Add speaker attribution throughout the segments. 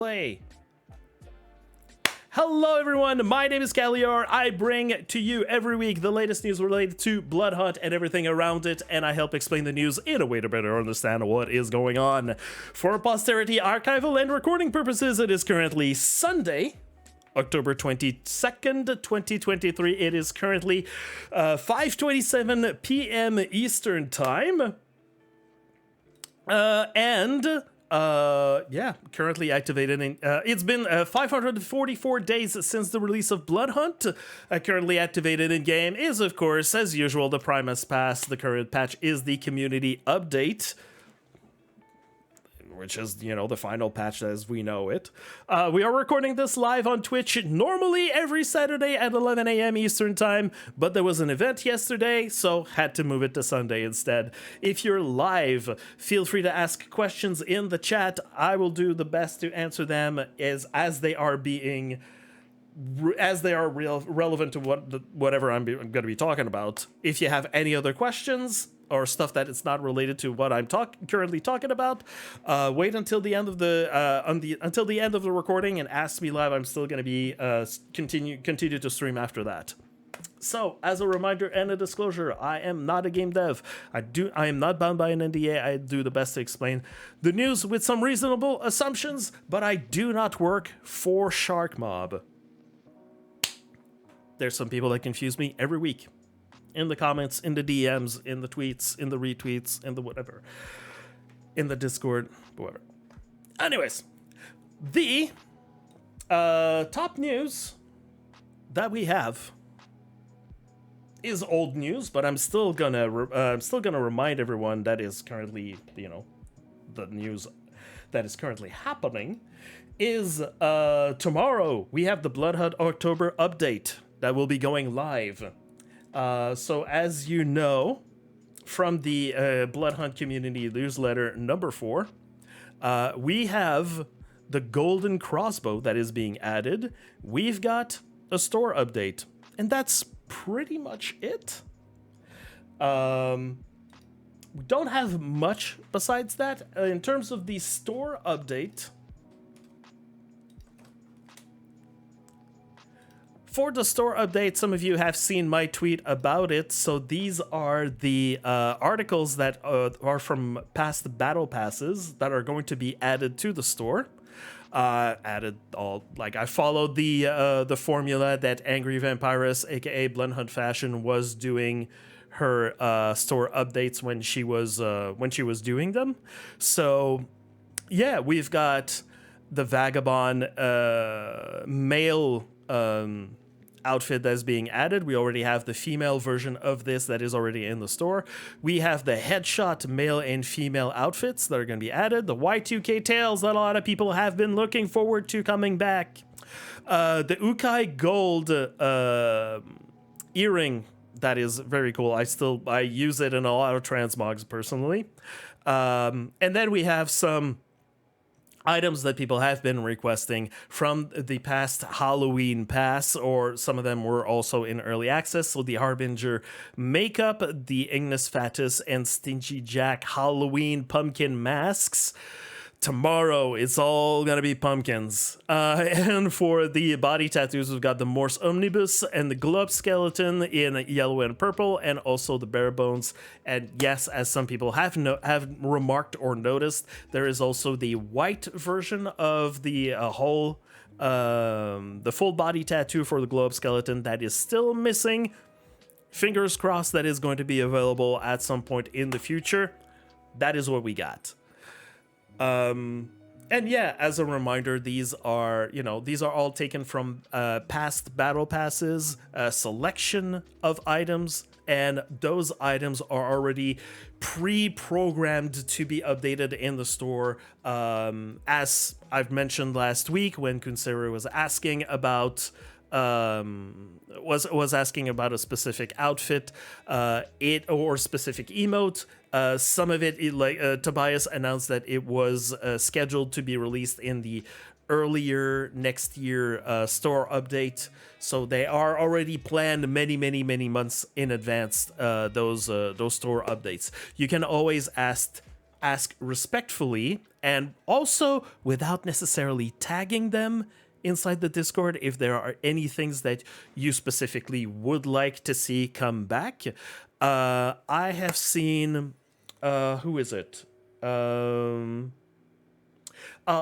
Speaker 1: Play. Hello everyone, my name is Khalior. I bring to you every week the latest news related to Bloodhunt and everything around it, and I help explain the news in a way to better understand what is going on. For posterity, archival, and recording purposes, it is currently Sunday, October 22nd, 2023. It is currently 5:27 p.m. Eastern Time. Currently activated in, it's been 544 days since the release of Bloodhunt. Currently activated in game is, of course, as usual, the Primus Pass. The current patch is the community update, which is, you know, the final patch as we know it. We are recording this live on Twitch, normally every Saturday at 11 a.m. Eastern Time, but there was an event yesterday, so had to move it to Sunday instead. If you're live, feel free to ask questions in the chat. I will do the best to answer them as they are relevant to whatever I'm going to be talking about. If you have any other questions or stuff that it's not related to what I'm currently talking about, wait until the end of the recording and ask me live. I'm still going to be continue to stream after that. So, as a reminder and a disclosure, I am not a game dev. I am not bound by an NDA. I do the best to explain the news with some reasonable assumptions, but I do not work for Shark Mob. There's some people that confuse me every week. In the comments, in the DMs, in the tweets, in the retweets, in the whatever. In the Discord, whatever. Anyways, the top news that we have is old news, but I'm still gonna remind everyone that is currently, you know, the news that is currently happening is tomorrow we have the Bloodhunt October update that will be going live. So as you know, from the Bloodhunt community newsletter number 4, we have the golden crossbow that is being added. We've got a store update, and that's pretty much it. We don't have much besides that. In terms of the store update, for the store update, some of you have seen my tweet about it. So these are the articles that are from past battle passes that are going to be added to the store. I followed the formula that Angry Vampiress, aka Bloodhunt Fashion, was doing her store updates when she was doing them. So yeah, we've got the Vagabond male outfit that's being added. We already have the female version of this that is already in the store. We have the headshot male and female outfits that are going to be added. The Y2K tails that a lot of people have been looking forward to coming back. The Ukai Gold earring, that is very cool. I use it in a lot of transmogs personally. And then we have some items that people have been requesting from the past Halloween pass, or some of them were also in early access. So the Harbinger Make-up, the Ignis Fatus, and Stingy Jack Halloween pumpkin masks. Tomorrow, it's all gonna be pumpkins. And for the body tattoos, we've got the Morse Omnibus and the Globe Skeleton in yellow and purple, and also the Bare Bones. And yes, as some people have remarked or noticed, there is also the white version of the the full body tattoo for the Globe Skeleton that is still missing. Fingers crossed that is going to be available at some point in the future. That is what we got. And yeah, as a reminder, these are all taken from past battle passes, selection of items, and those items are already pre-programmed to be updated in the store. As I've mentioned last week when Kunseru was asking about was asking about a specific outfit, or specific emote. Some of it, Tobias announced that it was scheduled to be released in the earlier next year store update. So they are already planned many months in advance, those store updates. You can always ask ask respectfully and also without necessarily tagging them inside the Discord if there are any things that you specifically would like to see come back. I have seen, who is it?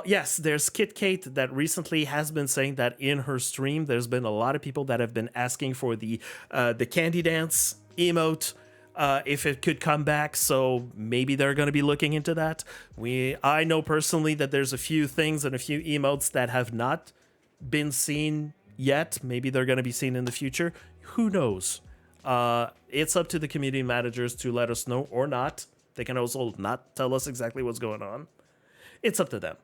Speaker 1: Yes, there's Kit Kate that recently has been saying that in her stream, there's been a lot of people that have been asking for the candy dance emote, if it could come back. So maybe they're going to be looking into that. I know personally that there's a few things and a few emotes that have not been seen yet. Maybe they're going to be seen in the future. Who knows? It's up to the community managers to let us know or not. They can also not tell us exactly what's going on. It's up to them.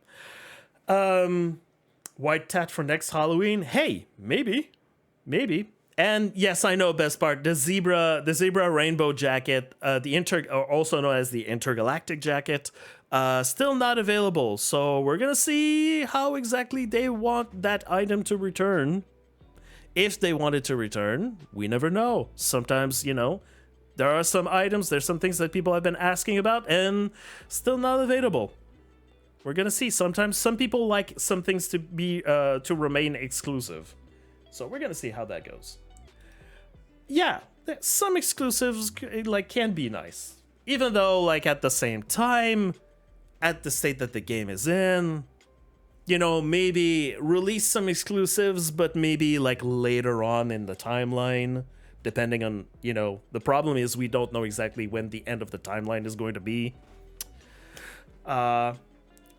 Speaker 1: White tat for next Halloween. Hey, maybe. And yes, I know, best part, the zebra rainbow jacket, also known as the intergalactic jacket, still not available. So we're gonna see how exactly they want that item to return. If they want it to return, we never know. Sometimes, there are some items, there's some things that people have been asking about and still not available. We're gonna see. Sometimes some people like some things to be to remain exclusive, so we're gonna see how that goes. Yeah, some exclusives can be nice, even though at the same time, at the state that the game is in, maybe release some exclusives, but maybe later on in the timeline, depending on the problem is we don't know exactly when the end of the timeline is going to be.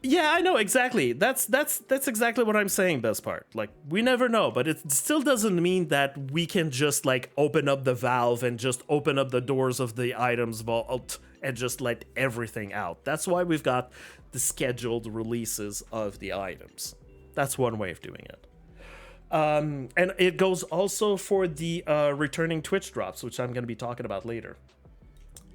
Speaker 1: Yeah, I know, exactly. That's exactly what I'm saying, best part. We never know, but it still doesn't mean that we can just, open up the valve and just open up the doors of the items vault and just let everything out. That's why we've got the scheduled releases of the items. That's one way of doing it. And it goes also for the returning Twitch drops, which I'm going to be talking about later.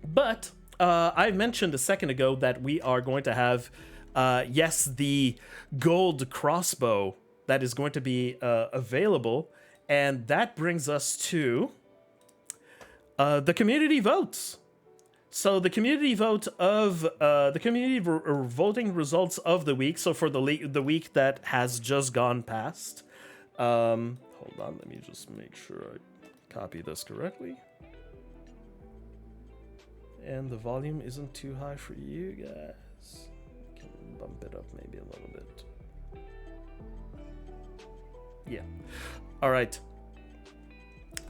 Speaker 1: But I mentioned a second ago that we are going to have... yes, the gold crossbow that is going to be available, and that brings us to the community votes. So the community vote of voting results of the week. So for the week that has just gone past. Hold on, let me just make sure I copy this correctly. And the volume isn't too high for you guys. Bump it up maybe a little bit. Yeah. All right.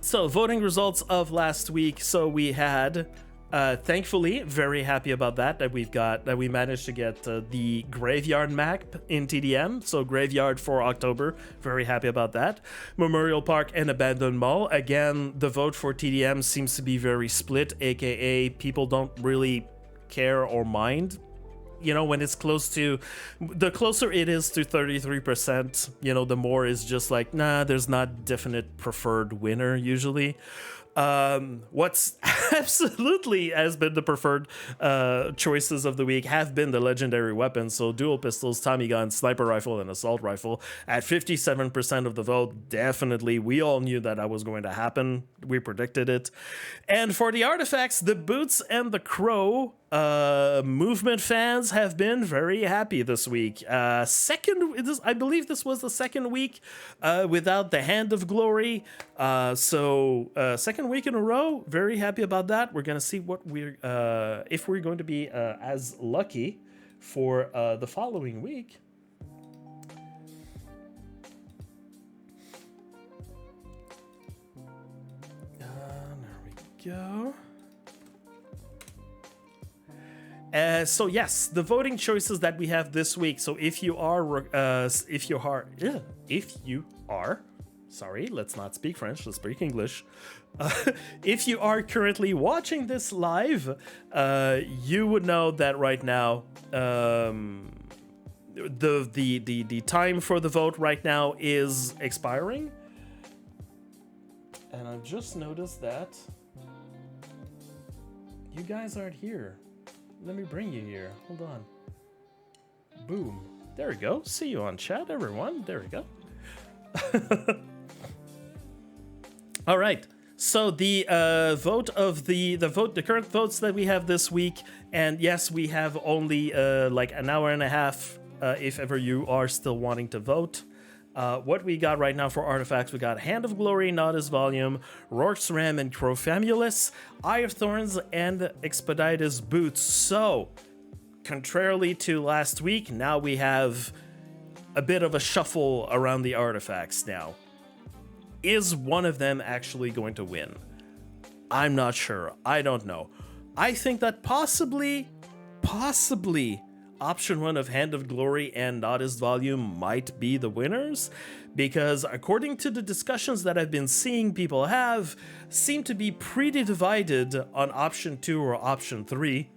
Speaker 1: So voting results of last week. So we had, thankfully, very happy about that we managed to get the graveyard map in TDM. So graveyard for October. Very happy about that. Memorial Park and Abandoned Mall. Again, the vote for TDM seems to be very split, aka people don't really care or mind. When it's the closer it is to 33%, the more is just nah, there's not definite preferred winner usually. What's absolutely has been the preferred choices of the week have been the legendary weapons. So dual pistols, Tommy gun, sniper rifle, and assault rifle at 57% of the vote. Definitely, we all knew that was going to happen. We predicted it. And for the artifacts, the boots and the crow movement fans have been very happy this week. I believe this was the second week without the Hand of Glory. So second week in a row, very happy about that. We're gonna see what if we're going to be as lucky for the following week. There we go. So yes, the voting choices that we have this week. So if you are, sorry, let's not speak French, let's speak English. If you are currently watching this live, you would know that right now, the time for the vote right now is expiring. And I've just noticed that you guys aren't here. Let me bring you here. Hold on. Boom. There we go. See you on chat, everyone. There we go. All right. So the the current votes that we have this week, and yes, we have only like an hour and a half if ever you are still wanting to vote. What we got right now for artifacts, we got Hand of Glory, Nodus Volume, Rourke's Ram, and Crofamulus, Eye of Thorns, and Expeditious Boots. So, contrarily to last week, now we have a bit of a shuffle around the artifacts now. Is one of them actually going to win? I'm not sure. I don't know. I think that possibly, option 1 of Hand of Glory and Nodus Volume might be the winners, because according to the discussions that I've been seeing people have, seem to be pretty divided on option 2 or option 3.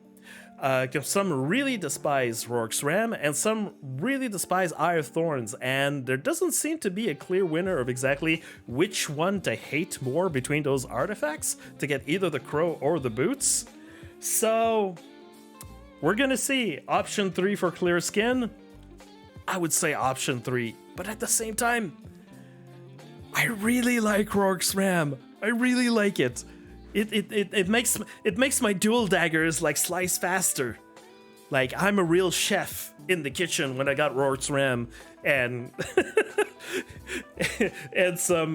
Speaker 1: Some really despise Rourke's Ram, and some really despise Eye of Thorns, and there doesn't seem to be a clear winner of exactly which one to hate more between those artifacts to get either the Crow or the Boots. So, we're gonna see. Option 3 for Clear Skin, I would say option 3, but at the same time, I really like Rourke's Ram. I really like it. It makes my dual daggers like slice faster. Like I'm a real chef in the kitchen when I got Rourke's Ram and and some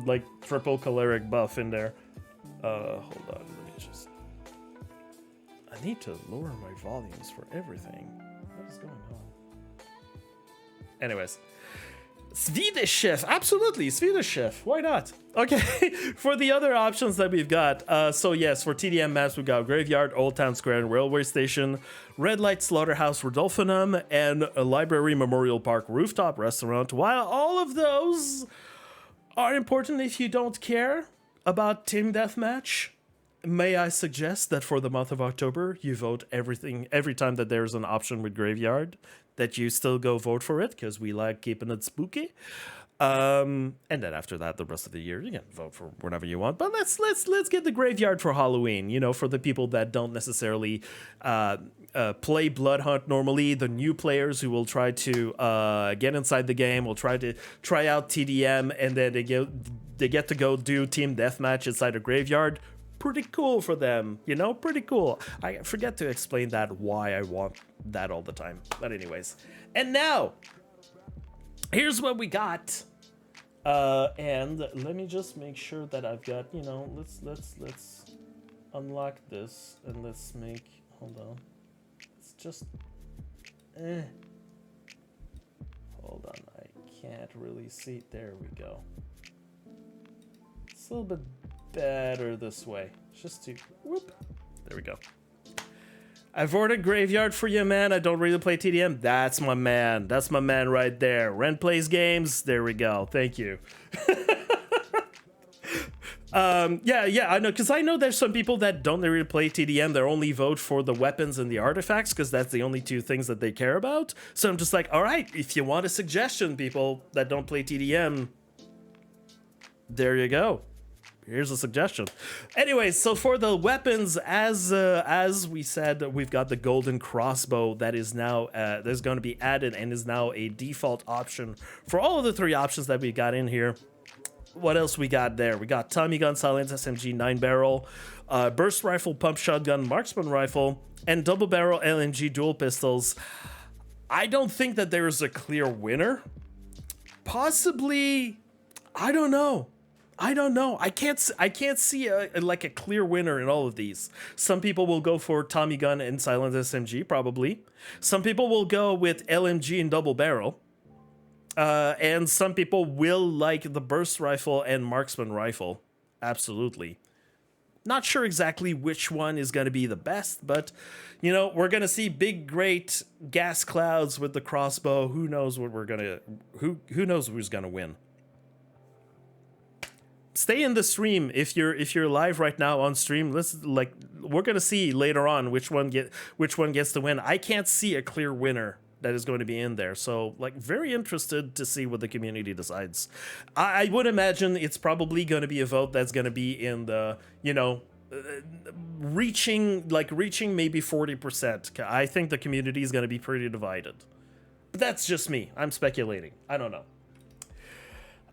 Speaker 1: like triple choleric buff in there. Hold on, let me just. I need to lower my volumes for everything. What is going on? Anyways. Swedish Chef, absolutely, Swedish Chef, why not? Okay, for the other options that we've got, so yes, for TDM maps, we've got Graveyard, Old Town Square, and Railway Station, Red Light Slaughterhouse, Rodolphinum, and a Library Memorial Park Rooftop Restaurant. While all of those are important if you don't care about Team Deathmatch, may I suggest that for the month of October, you vote every time that there's an option with Graveyard, that you still go vote for it, because we like keeping it spooky. And then after that, the rest of the year, you can vote for whatever you want. But let's get the Graveyard for Halloween, you know, for the people that don't necessarily play Bloodhunt normally, the new players who will try to get inside the game, will try out TDM, and then they get to go do Team Deathmatch inside a Graveyard. Pretty cool for them, you know, pretty cool. I forget to explain that, why I want that all the time. But anyways, and now, here's what we got. And let me just make sure that I've got, you know, let's unlock this and let's make, hold on. It's just, hold on, I can't really see. There we go. It's a little bit better this way. Just to whoop. There we go. I've ordered Graveyard for you, man. I don't really play TDM. That's my man. That's my man right there. Ren plays games. There we go. Thank you. Yeah, I know, because I know there's some people that don't really play TDM. They only vote for the weapons and the artifacts because that's the only two things that they care about. So I'm just like, all right, if you want a suggestion, people that don't play TDM, there you go. Here's a suggestion. Anyways, so for the weapons, as we said, we've got the golden crossbow that is now there's going to be added and is now a default option for all of the three options that we got in here. What else we got there? We got Tommy gun, silence SMG, 9-barrel, burst rifle, pump shotgun, marksman rifle, and double barrel LMG dual pistols. I don't think that there is a clear winner. Possibly, I don't know. I can't see a clear winner in all of these. Some people will go for Tommy gun and silent SMG, probably. Some people will go with LMG and double barrel. And some people will like the burst rifle and marksman rifle. Absolutely. Not sure exactly which one is going to be the best, but, you know, we're going to see big, great gas clouds with the crossbow. Who knows what we're going to... Who knows who's going to win? Stay in the stream if you're live right now on stream. We're gonna see later on which one gets the win. I can't see a clear winner that is going to be in there, so very interested to see what the community decides. I would imagine it's probably going to be a vote that's going to be in the, you know, reaching maybe 40%. I think the community is going to be pretty divided, but that's just me. I'm speculating. I don't know.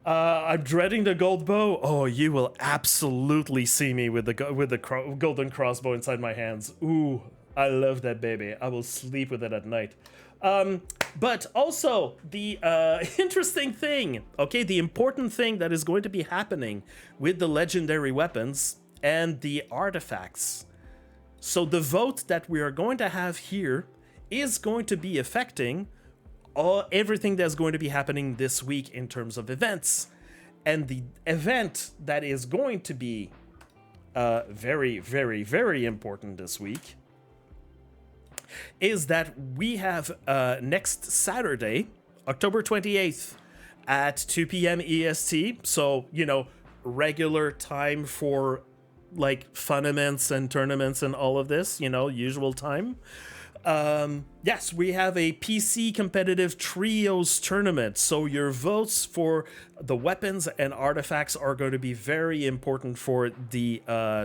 Speaker 1: I'm dreading the gold bow. Oh, you will absolutely see me with the golden crossbow inside my hands. Ooh, I love that baby. I will sleep with it at night. But also the interesting thing, okay, the important thing that is going to be happening with the legendary weapons and the artifacts. So the vote that we are going to have here is going to be affecting everything that's going to be happening this week in terms of events. And the event that is going to be very, very, very important this week is that we have next Saturday, October 28th at 2 p.m. EST. So, you know, regular time for like FUNaments and tournaments and all of this, you know, usual time. Yes, we have a PC competitive trios tournament, so your votes for the weapons and artifacts are going to be very important for the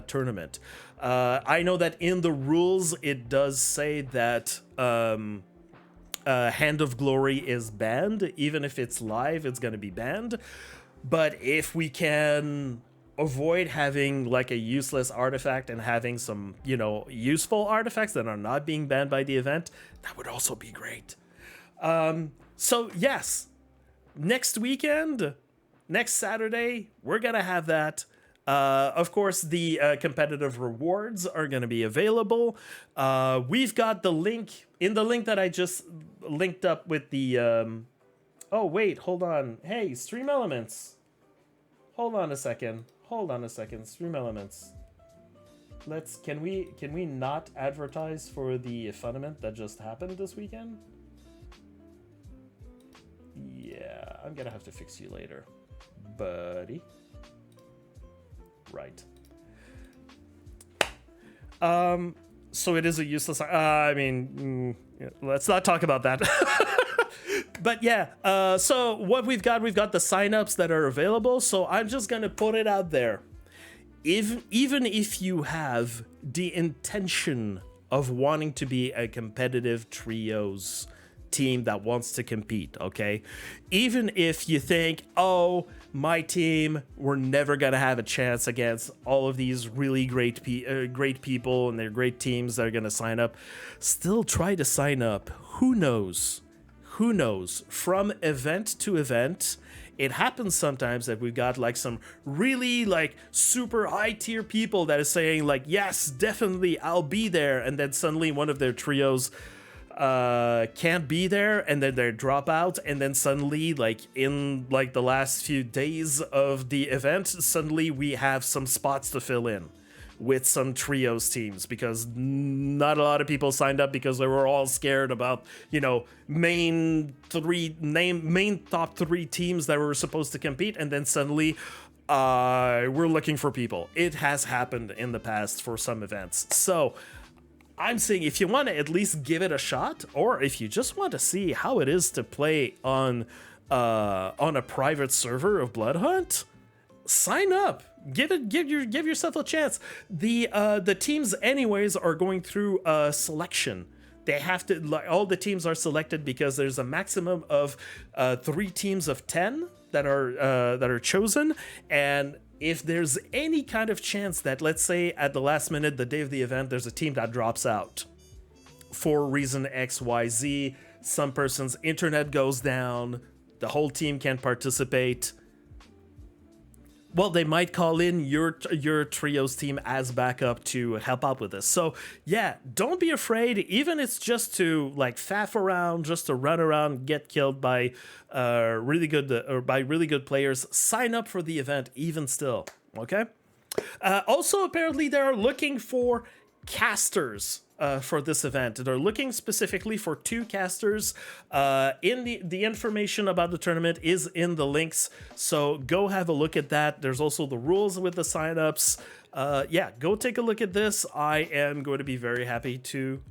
Speaker 1: tournament. I know that in the rules it does say that Hand of Glory is banned. Even if it's live, it's going to be banned. But if we can avoid having like a useless artifact and having some, you know, useful artifacts that are not being banned by the event, that would also be great. So yes, next weekend, next Saturday, we're gonna have that. Of course, the competitive rewards are going to be available. We've got the link in the link that I just linked up with the oh wait, hold on. Hey, Stream Elements, hold on a second. Stream Elements. Can we not advertise for the FUNament that just happened this weekend? Yeah, I'm gonna have to fix you later, buddy. Right. So it is a useless. Let's not talk about that. But yeah, so what we've got the signups that are available. So I'm just gonna put it out there. Even if you have the intention of wanting to be a competitive trios team that wants to compete, okay? Even if you think, oh, my team, we're never gonna have a chance against all of these really great people and their great teams that are gonna sign up, still try to sign up. Who knows? From event to event, it happens sometimes that we've got like some really like super high tier people that is saying like, yes, definitely I'll be there, and then suddenly one of their trios can't be there, and then they drop out, and then suddenly like in like the last few days of the event, suddenly we have some spots to fill in with some trios teams, because not a lot of people signed up because they were all scared about, you know, main top three teams that were supposed to compete, and then suddenly we're looking for people. It has happened in the past for some events. So I'm saying if you want to at least give it a shot, or if you just want to see how it is to play on a private server of Bloodhunt, sign up. Give yourself a chance. The teams anyways are going through a selection. They have to, like, all the teams are selected because there's a maximum of 3 teams of 10 that are chosen, and if there's any kind of chance that, let's say at the last minute, the day of the event, there's a team that drops out for reason XYZ, some person's internet goes down, the whole team can't participate, well, they might call in your trios team as backup to help out with this. So yeah, don't be afraid. Even it's just to like faff around, just to run around, get killed by really good players. Sign up for the event even still. Okay. Also, apparently they are looking for casters for this event. They're looking specifically for 2 casters. In the information about the tournament is in the links, so go have a look at that. There's also the rules with the signups. Yeah, go take a look at this. I am going to be very happy to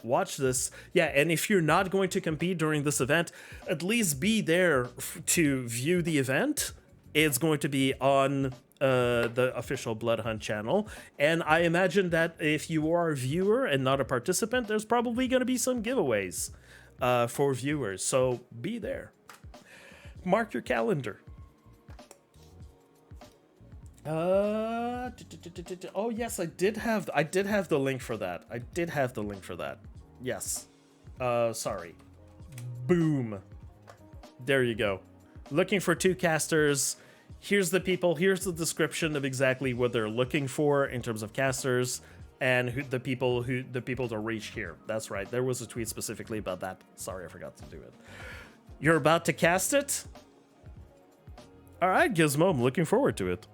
Speaker 1: watch this. Yeah, and if you're not going to compete during this event, at least be there to view the event. It's going to be on the official Bloodhunt channel, and I imagine that if you are a viewer and not a participant, there's probably going to be some giveaways for viewers, so be there. Mark your calendar. Oh yes, I did have the link for that. Yes. Sorry. Boom. There you go. Looking for 2 casters. Here's the people. Here's the description of exactly what they're looking for in terms of casters, and the people to reach here. That's right. There was a tweet specifically about that. Sorry, I forgot to do it. You're about to cast it? All right, Gizmo. I'm looking forward to it.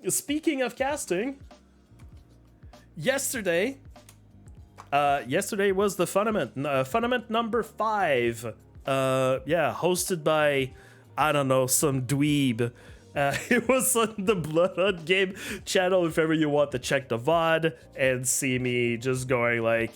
Speaker 1: Speaking of casting, yesterday was the FUNament number 5. Hosted by, I don't know, some dweeb. It was on the Bloodhunt game channel if ever you want to check the VOD and see me just going like,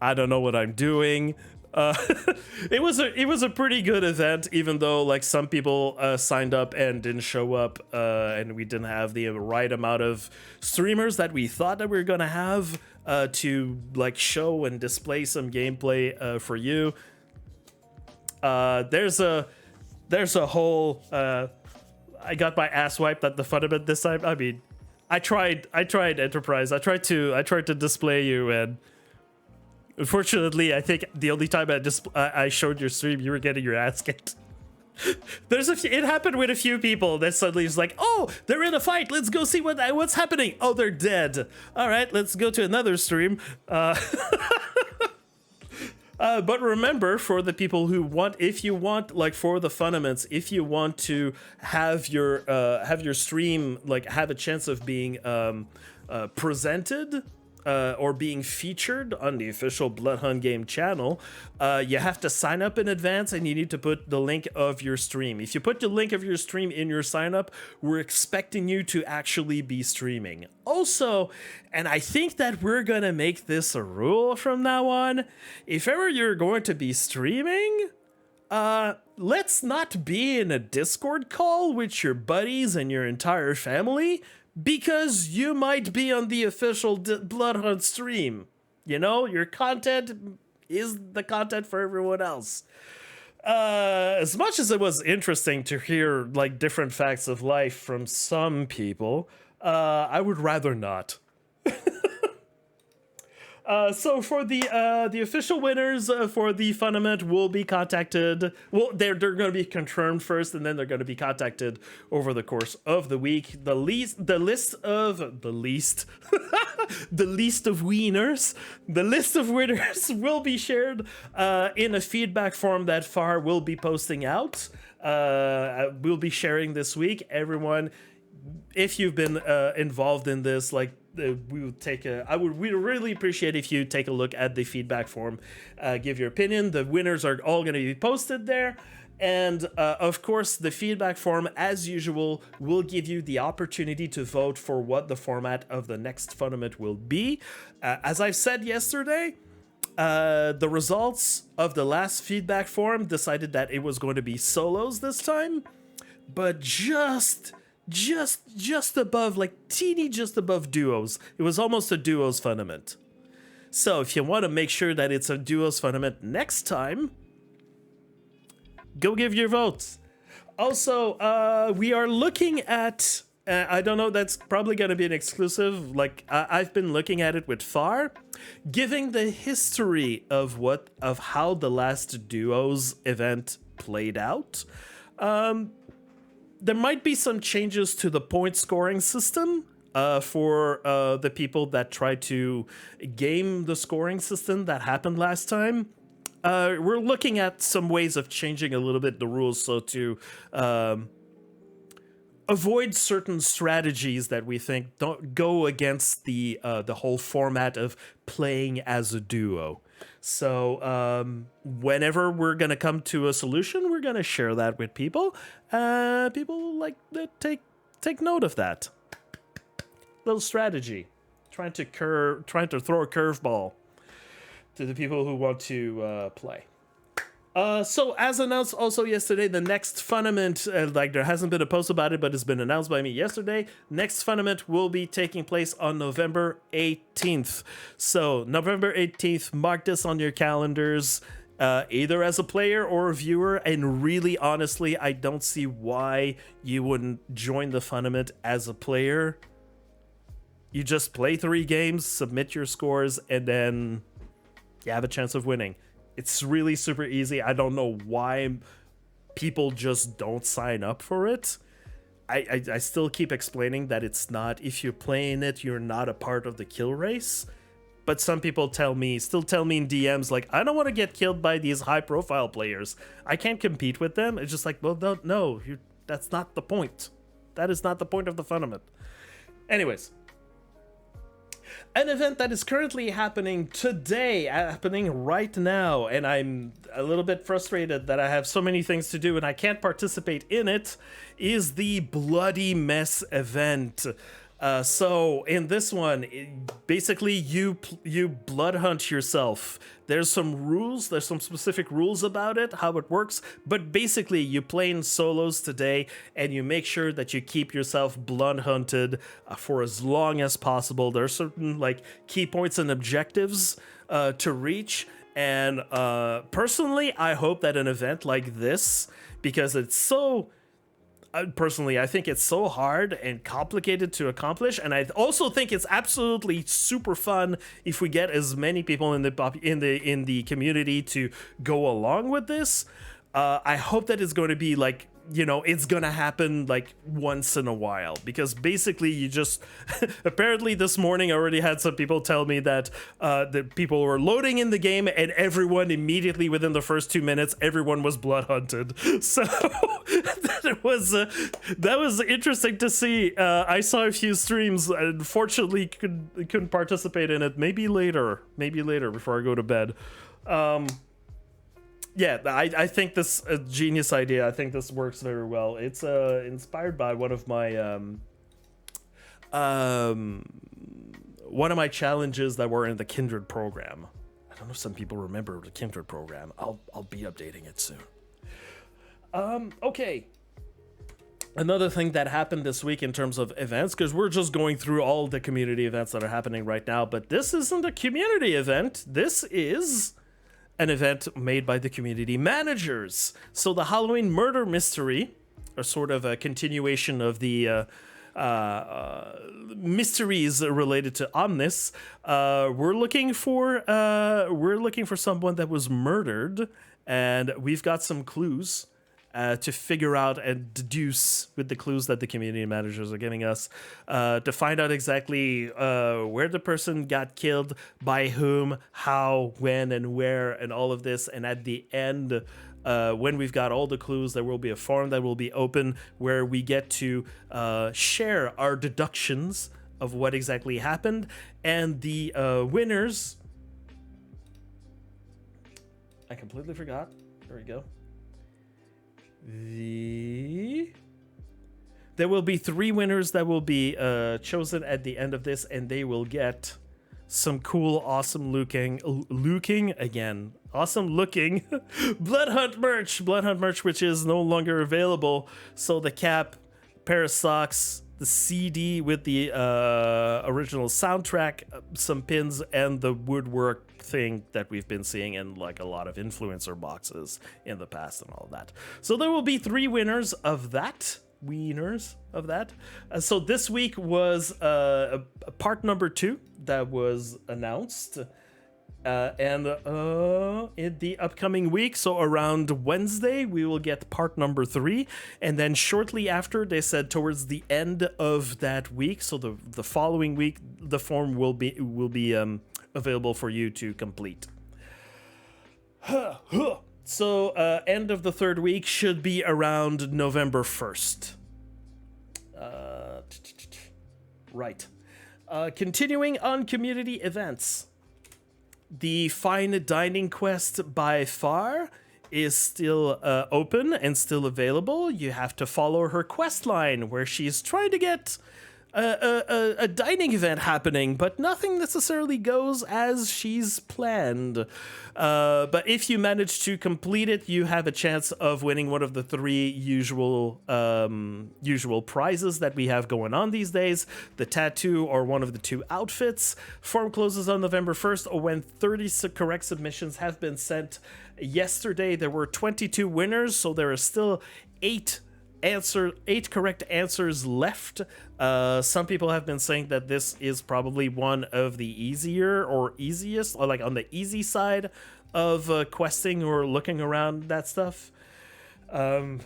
Speaker 1: I don't know what I'm doing. It was a pretty good event, even though like some people signed up and didn't show up, and we didn't have the right amount of streamers that we thought that we were gonna have to like show and display some gameplay for you. There's a whole I got my ass wiped at the FUNament this time. I mean, I tried Enterprise. I tried to display you, and unfortunately, I think the only time I showed your stream, you were getting your ass kicked. It happened with a few people that suddenly was like, oh, they're in a fight. Let's go see what's happening. Oh, they're dead. All right, let's go to another stream. But remember, for the people who want, if you want, like for the FUNaments, if you want to have your stream like have a chance of being presented or being featured on the official Bloodhunt game channel, you have to sign up in advance, and you need to put the link of your stream. If you put the link of your stream in your sign up, we're expecting you to actually be streaming. Also, and I think that we're gonna make this a rule from now on, if ever you're going to be streaming, let's not be in a Discord call with your buddies and your entire family, because you might be on the official Bloodhunt stream. You know, your content is the content for everyone else. As much as it was interesting to hear like different facts of life from some people, I would rather not. So for the official winners for the FUNament will be contacted. Well, they're going to be confirmed first, and then they're going to be contacted over the course of the week. The list of winners will be shared in a feedback form that Fahr will be posting out. We'll be sharing this week. Everyone, if you've been involved in this, like, we'd really appreciate if you take a look at the feedback form, give your opinion. The winners are all going to be posted there, and of course the feedback form, as usual, will give you the opportunity to vote for what the format of the next FUNament will be. As I've said yesterday, the results of the last feedback form decided that it was going to be solos this time, but just above, like teeny just above duos. It was almost a duos FUNament. So if you want to make sure that it's a duos FUNament next time, go give your votes. Also, we are looking at, I don't know, that's probably going to be an exclusive, like I've been looking at it with Fahr, giving the history of how the last duos event played out. There might be some changes to the point scoring system for the people that try to game the scoring system that happened last time. We're looking at some ways of changing a little bit the rules so to avoid certain strategies that we think don't go against the whole format of playing as a duo. So whenever we're going to come to a solution, we're going to share that with people. People like to take note of that. Little strategy. Trying to throw a curveball to the people who want to play. So as announced also yesterday, the next FUNament, like there hasn't been a post about it, but it's been announced by me yesterday. Next FUNament will be taking place on November 18th. So November 18th, mark this on your calendars. either as a player or a viewer. And really, honestly, I don't see why you wouldn't join the FUNament as a player. You just play 3 games, submit your scores, and then you have a chance of winning. It's really super easy. I don't know why people just don't sign up for it. I still keep explaining that it's not, if you're playing it, you're not a part of the kill race. But some people still tell me in DMs, like, I don't want to get killed by these high-profile players. I can't compete with them. It's just like, well, no, that's not the point. That is not the point of the FUNament. Anyways. An event that is currently happening today, happening right now, and I'm a little bit frustrated that I have so many things to do and I can't participate in it, is the Bloody Mess event. So in this one, basically you blood hunt yourself. There's some rules, there's some specific rules about it, how it works, but basically you play in solos today and you make sure that you keep yourself blood hunted for as long as possible. There are certain like key points and objectives to reach. And personally, I hope that an event like this, because it's so... personally, I think it's so hard and complicated to accomplish, and I also think it's absolutely super fun if we get as many people in the community to go along with this. I hope that it's going to be like, you know, it's gonna happen like once in a while, because basically you just apparently this morning I already had some people tell me that the people were loading in the game and everyone immediately within the first 2 minutes everyone was blood hunted. So that was interesting to see. I saw a few streams, unfortunately couldn't participate in it. Maybe later before I go to bed. Yeah, I think this a genius idea. I think this works very well. It's inspired by one of my challenges that were in the Kindred program. I don't know if some people remember the Kindred program. I'll be updating it soon. Okay. Another thing that happened this week in terms of events, because we're just going through all the community events that are happening right now, but this isn't a community event. This is an event made by the community managers. So the Halloween murder mystery, or sort of a continuation of the mysteries related to Omnis, we're looking for someone that was murdered, and we've got some clues to figure out and deduce with the clues that the community managers are giving us to find out exactly where the person got killed, by whom, how, when, and where, and all of this. And at the end, when we've got all the clues, there will be a forum that will be open where we get to share our deductions of what exactly happened. And the winners... I completely forgot. There we go. There will be 3 winners that will be chosen at the end of this, and they will get some cool, awesome looking Bloodhunt merch, which is no longer available. So the cap, pair of socks, the CD with the original soundtrack, some pins, and the woodwork thing that we've been seeing in like a lot of influencer boxes in the past and all of that. So there will be 3 winners of that. So this week was part number 2 that was announced. And in the upcoming week, so around Wednesday, we will get part number 3, and then shortly after, they said towards the end of that week, so the following week, the form will be available for you to complete. So end of the 3rd week should be around November 1st. Right. Continuing on community events. The Fine Dining Quest by Fahr is still open and still available. You have to follow her quest line where she's trying to get a dining event happening, but nothing necessarily goes as she's planned. But if you manage to complete it, you have a chance of winning one of the 3 usual prizes that we have going on these days: the tattoo or one of the 2 outfits. Form closes on November 1st when 30 correct submissions have been sent. Yesterday there were 22 winners, so there are still 8 correct answers left. Some people have been saying that this is probably one of the easier or easiest, or like on the easy side of questing or looking around that stuff. Oh,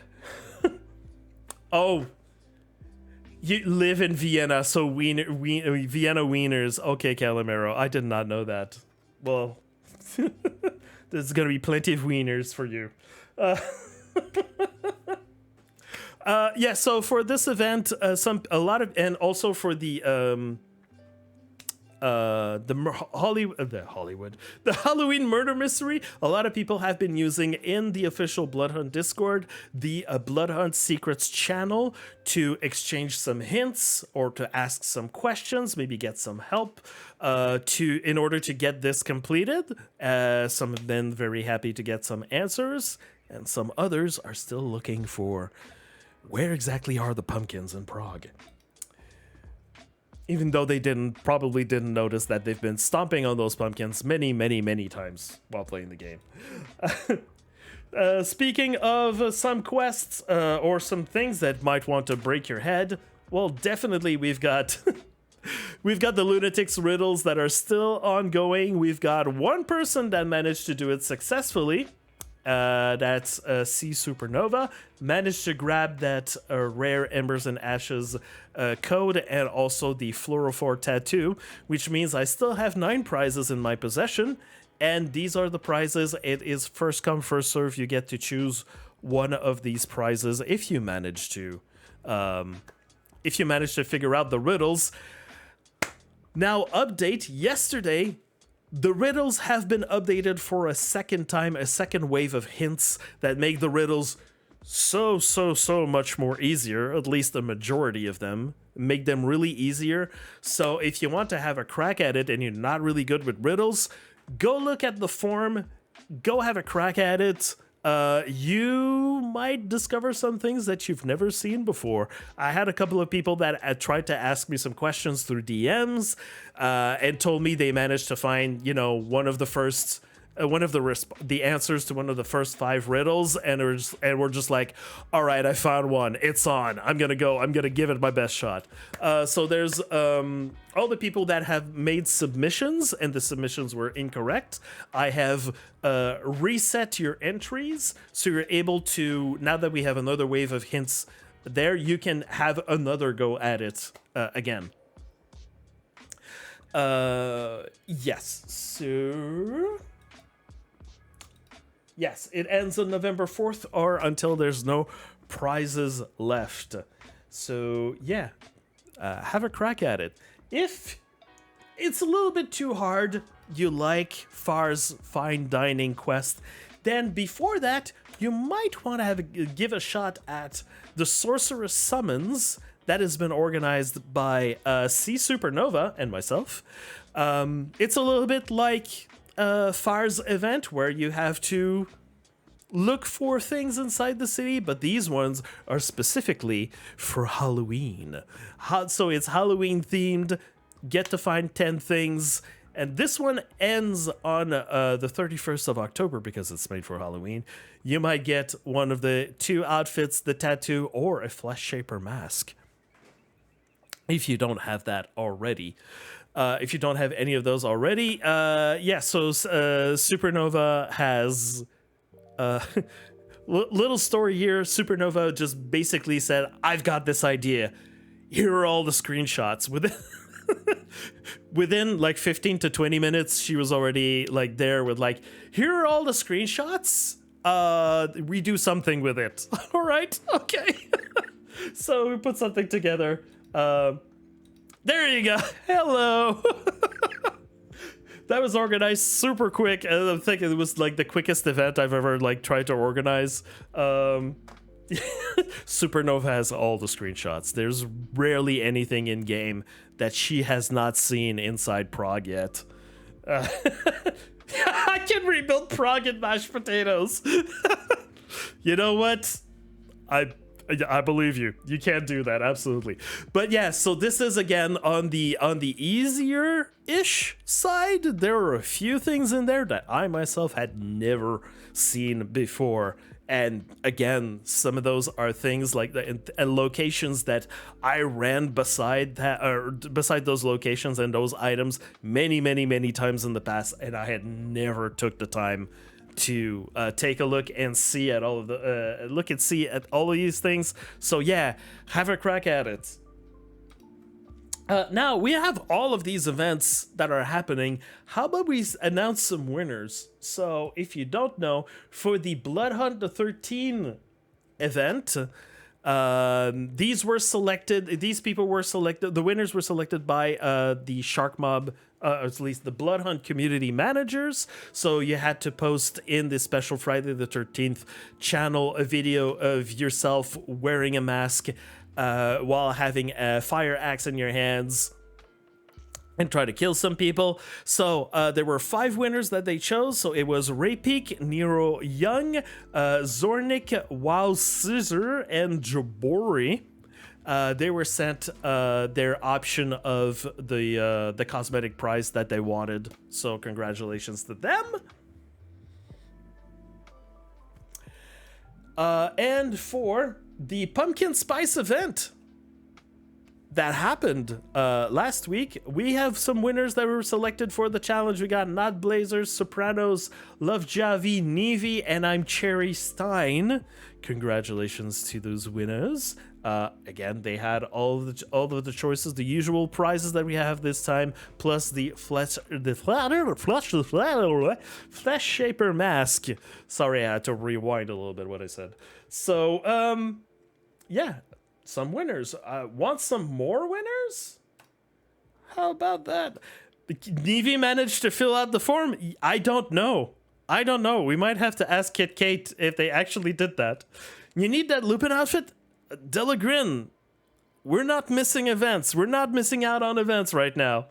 Speaker 1: you live in Vienna, so Vienna wieners. Okay, Calimero, I did not know that. Well, there's gonna be plenty of wieners for you. Yeah, so for this event, and also for the Halloween murder mystery, a lot of people have been using in the official Bloodhunt Discord the Bloodhunt Secrets channel to exchange some hints or to ask some questions, maybe get some help in order to get this completed. Some have been very happy to get some answers, and some others are still looking for where exactly are the pumpkins in Prague? Even though they probably didn't notice that they've been stomping on those pumpkins many, many, many times while playing the game. Speaking of some quests or some things that might want to break your head, well, definitely we've got we've got the Lunatic's riddles that are still ongoing. We've got one person that managed to do it successfully. That's C Supernova, managed to grab that rare Embers and Ashes code and also the Fluorophore tattoo, which means I still have 9 prizes in my possession, and these are the prizes. It is first come, first serve. You get to choose one of these prizes if you manage to figure out the riddles. Now, update yesterday. The riddles have been updated for a second time, a second wave of hints that make the riddles so much more easier, at least the majority of them, make them really easier. So if you want to have a crack at it and you're not really good with riddles, go look at the form, go have a crack at it. You might discover some things that you've never seen before. I had a couple of people that tried to ask me some questions through DMs and told me they managed to find, one of the first the answers to one of the first 5 riddles, and we're just like, all right, I found one, it's on, I'm gonna give it my best shot. So there's all the people that have made submissions and the submissions were incorrect. I have reset your entries, so you're able to, now that we have another wave of hints there, you can have another go at it again. Yes, so yes, it ends on November 4th or until there's no prizes left. So yeah, have a crack at it. If it's a little bit too hard, you like Fahr's fine dining quest, then before that, you might want to give a shot at the Sorcerous Summons that has been organized by C Supernova and myself. It's a little bit like Fahr's event where you have to look for things inside the city, but these ones are specifically for Halloween. So it's Halloween themed, get to find 10 things, and this one ends on the 31st of October because it's made for Halloween. You might get one of the 2 outfits, the tattoo, or a flesh shaper mask, if you don't have that already. If you don't have any of those already, yeah, so Supernova has little story here. Supernova just basically said, I've got this idea. Here are all the screenshots. Within like 15 to 20 minutes, she was already like there with like, here are all the screenshots. We do something with it. All right, okay. So we put something together. There you go. Hello. That was organized super quick. I think it was like the quickest event I've ever like tried to organize. Supernova has all the screenshots. There's rarely anything in game that she has not seen inside Prague yet. I can rebuild Prague in mashed potatoes. You know what? I believe you. You can do that, absolutely. But yeah, so this is again on the easier-ish side. There are a few things in there that I myself had never seen before. And again, some of those are things like locations that I ran beside those locations and those items many times in the past, and I had never took the time to take a look and see at all of the see at all of these things. So yeah, have a crack at it. Now we have all of these events that are happening. How about we announce some winners? So if you don't know, for the Bloodhunt the 13 event, these people were selected, the winners were selected by the Shark Mob, or at least the Bloodhunt community managers. So you had to post in the special Friday the 13th channel a video of yourself wearing a mask while having a fire axe in your hands and try to kill some people. So there were 5 winners that they chose. So it was Raypeak, Nero Young, Zornik, Wow Scissor, and Jabori. They were sent their option of the cosmetic prize that they wanted. So congratulations to them. And for the Pumpkin Spice event that happened last week, we have some winners that were selected for the challenge. We got Not Blazers, Sopranos, Love Javi, Nevi, and I'm Cherry Stein. Congratulations to those winners. Again, they had all of the choices, the usual prizes that we have this time, plus the flesh shaper mask. Sorry, I had to rewind a little bit what I said. So, yeah, some winners. Want some more winners? How about that? Nevi managed to fill out the form. I don't know. We might have to ask Kit Kate if they actually did that. You need that Lupin outfit? Delagrin, we're not missing events. We're not missing out on events right now.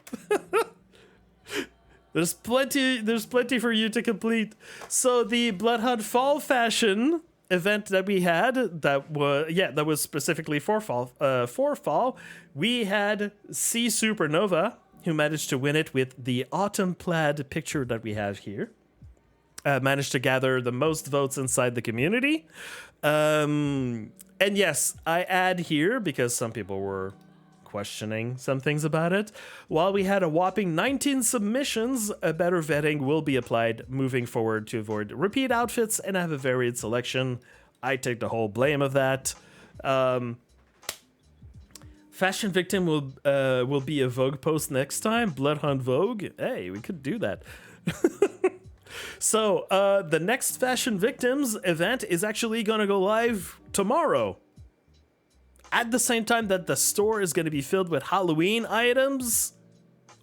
Speaker 1: There's plenty for you to complete. So the Bloodhunt Fall Fashion event that we had, that was specifically for fall, we had C Supernova, who managed to win it with the autumn plaid picture that we have here. Managed to gather the most votes inside the community. And yes, I add here, because some people were questioning some things about it, while we had a whopping 19 submissions, a better vetting will be applied moving forward to avoid repeat outfits and have a varied selection. I take the whole blame of that. Fashion Victim will be a Vogue post next time. Bloodhunt Vogue. Hey, we could do that. So, the next Fashion Victims event is actually going to go live tomorrow. At the same time that the store is going to be filled with Halloween items.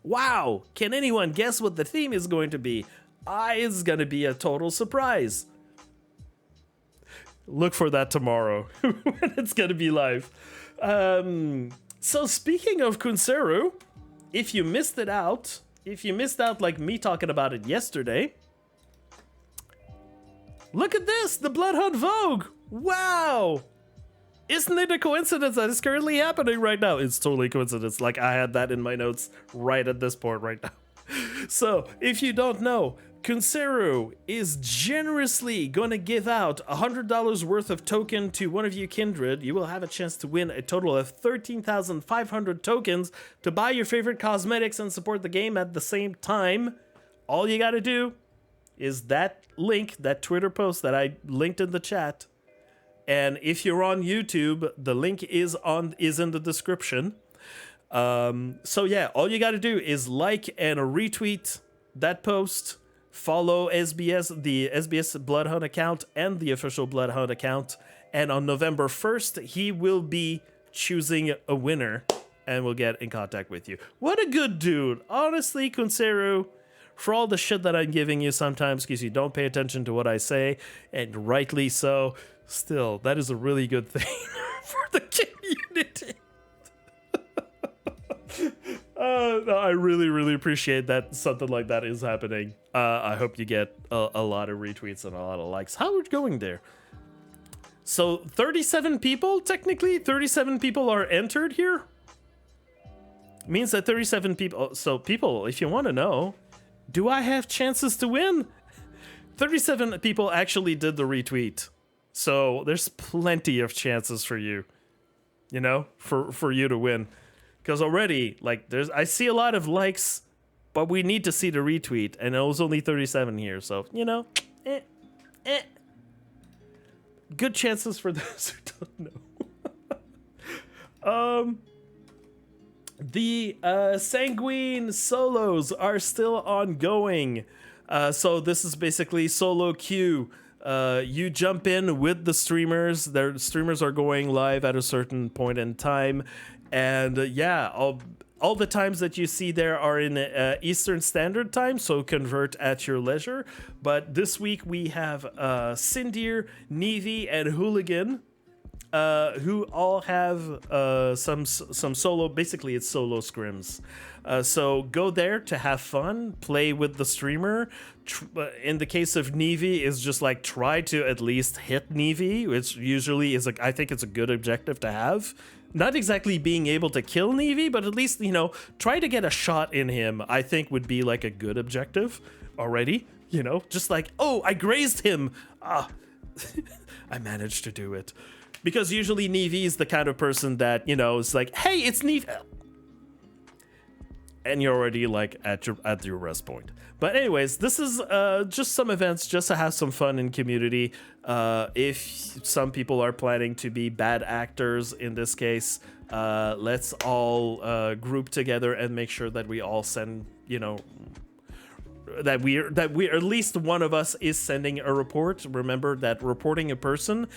Speaker 1: Wow! Can anyone guess what the theme is going to be? It's going to be a total surprise. Look for that tomorrow when it's going to be live. So speaking of Kunseru, if you missed out like me talking about it yesterday, look at this, the Bloodhunt Vogue. Wow. Isn't it a coincidence that is currently happening right now? It's totally a coincidence. Like, I had that in my notes right at this point right now. So, if you don't know, Kunseru is generously going to give out $100 worth of token to one of you kindred. You will have a chance to win a total of 13,500 tokens to buy your favorite cosmetics and support the game at the same time. All you got to do is that link, that Twitter post that I linked in the chat. And if you're on YouTube, the link is in the description. So yeah, all you got to do is like and retweet that post, follow the SBS Bloodhunt account and the official Bloodhunt account. And on November 1st, he will be choosing a winner and will get in contact with you. What a good dude. Honestly, Kunseru, for all the shit that I'm giving you sometimes because you don't pay attention to what I say, and rightly so, Still, that is a really good thing for the community. No, I really, really appreciate that something like that is happening. I hope you get a lot of retweets and a lot of likes. How are we going there? So 37 people, technically 37 people are entered here. Means that 37 people. So people, if you want to know, do I have chances to win? 37 people actually did the retweet. So there's plenty of chances for you, you know, for you to win. Because already, like, I see a lot of likes, but we need to see the retweet, and it was only 37 here, so, you know, good chances for those who don't know. The Sanguine Solos are still ongoing. So this is basically solo queue. You jump in with the streamers. Their streamers are going live at a certain point in time. And yeah, all the times that you see there are in Eastern Standard Time, so convert at your leisure. But this week we have Sindir, Nevi, and Hooligan, who all have some solo. Basically, it's solo scrims. So go there to have fun, play with the streamer. In the case of Nevi, is just like try to at least hit Nevi, which usually is I think it's a good objective to have. Not exactly being able to kill Nevi, but at least, you know, try to get a shot in him, I think would be like a good objective already. You know, just like, oh, I grazed him. I managed to do it. Because usually Nevi is the kind of person that, you know, is like, hey, it's Nevi. And you're already like at your rest point. But anyways, this is just some events just to have some fun in community. If some people are planning to be bad actors in this case, let's all group together and make sure that we all send, you know, that we at least one of us is sending a report. Remember that reporting a person,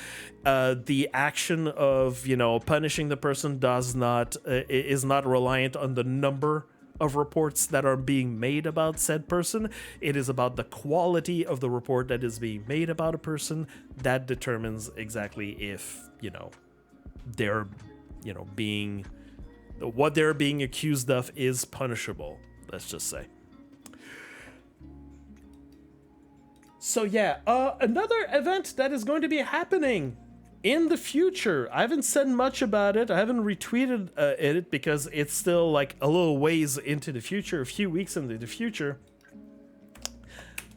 Speaker 1: the action of, you know, punishing the person is not reliant on the number of reports that are being made about said person. It is about the quality of the report that is being made about a person that determines exactly if, you know, they're, you know, what they're being accused of is punishable, let's just say. So yeah, another event that is going to be happening in the future. I haven't said much about it. I haven't retweeted it because it's still like a little ways into the future, a few weeks into the future.